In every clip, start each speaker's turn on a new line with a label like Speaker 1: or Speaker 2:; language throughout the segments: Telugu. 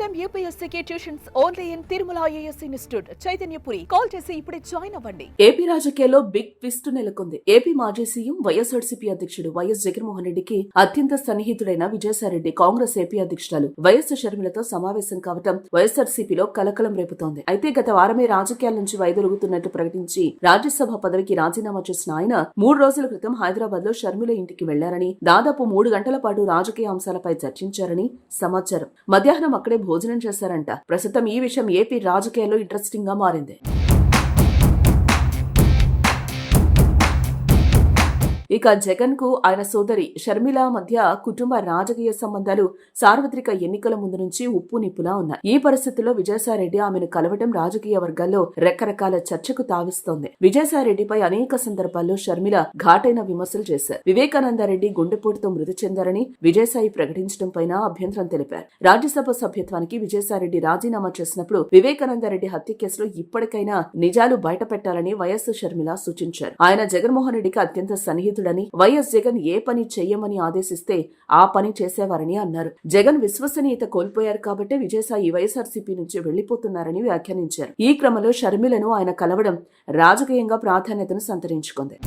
Speaker 1: టైమ్ యూపీఎస్సీకి tuitions only in Tirumala IAS institute Chaitanyapuri. Call చేసి ఇప్పుడే జాయిన్ అవ్వండి.
Speaker 2: ఏపీ రాజకీయాల్లో బిగ్ ట్విస్ట్ నెలకొంది. ఏపీ మాజీ సీఎం వైఎస్ఆర్సీపీ అధ్యక్షుడు వైఎస్ జగన్మోహన్ రెడ్డికి అత్యంత సన్నిహితుడైన విజయసాయిరెడ్డి కాంగ్రెస్ ఏపీ అధ్యక్షురాలు వైఎస్ షర్మిలతో సమావేశం కావటం వైఎస్ఆర్సీపీలో కలకలం రేపుతోంది. అయితే గత వారమే రాజకీయాల నుంచి వైదొలుగుతున్నట్టు ప్రకటించి రాజ్యసభ పదవికి రాజీనామా చేసిన ఆయన 3 రోజుల క్రితం హైదరాబాద్ లో షర్మిల ఇంటికి వెళ్లారని, దాదాపు 3 గంటల పాటు రాజకీయ అంశాలపై చర్చించారని సమాచారం. మధ్యాహ్నం అక్కడే భోజనం చేశారంట. ప్రస్తుతం ఈ విషయం ఏపీ రాజకీయాల్లో ఇంట్రెస్టింగ్ గా మారింది. ఇక జగన్ కు ఆయన సోదరి షర్మిల మధ్య కుటుంబ రాజకీయ సంబంధాలు సార్వత్రిక ఎన్నికల ముందు నుంచి ఉప్పు నిప్పులా ఉన్నాయి. ఈ పరిస్థితుల్లో విజయసాయిరెడ్డి ఆమెను కలవడం రాజకీయ వర్గాల్లో రకరకాల చర్చకు తావిస్తోంది. విజయసాయిరెడ్డిపై అనేక సందర్భాల్లో షర్మిల ఘాటైన విమర్శలు చేశారు. వివేకానందరెడ్డి గుండెపోటుతో మృతి చెందారని విజయసాయి ప్రకటించడం పైన అభ్యంతరం తెలిపారు. రాజ్యసభ సభ్యత్వానికి విజయసాయిరెడ్డి రాజీనామా చేసినప్పుడు వివేకానందరెడ్డి హత్య కేసులో ఇప్పటికైనా నిజాలు బయటపెట్టాలని వైఎస్ షర్మిల సూచించారు. ఆయన జగన్మోహన్ రెడ్డికి అత్యంత సన్నిహితుడు. వైఎస్ జగన్ ఏ పని చెయ్యమని ఆదేశిస్తే ఆ పని చేసేవారని అన్నారు. జగన్ విశ్వసనీయత కోల్పోయారు కాబట్టి విజయసాయి వైఎస్ఆర్సీపీ నుంచి వెళ్లిపోతున్నారని వ్యాఖ్యానించారు. ఈ క్రమంలో షర్మిలను ఆయన కలవడం రాజకీయంగా ప్రాధాన్యతను సంతరించుకుంది.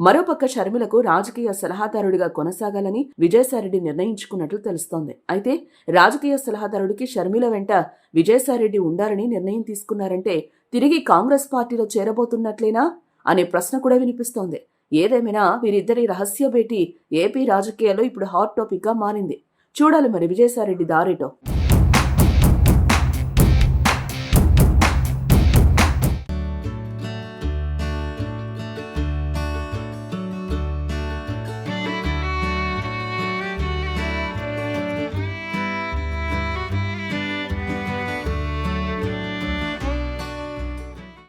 Speaker 2: మరోపక్క షర్మిలకు రాజకీయ సలహాదారుడిగా కొనసాగాలని విజయసాయిరెడ్డి నిర్ణయించుకున్నట్లు తెలుస్తోంది. అయితే రాజకీయ సలహాదారుడికి షర్మిల వెంట విజయసాయిరెడ్డి ఉండాలని నిర్ణయం తీసుకున్నారంటే తిరిగి కాంగ్రెస్ పార్టీలో చేరబోతున్నట్లేనా అనే ప్రశ్న కూడా వినిపిస్తోంది. ఏదేమైనా వీరిద్దరి రహస్య భేటీ ఏపీ రాజకీయాల్లో ఇప్పుడు హాట్ టాపిక్ గా మారింది. చూడాలి మరి విజయసాయిరెడ్డి దారేటో.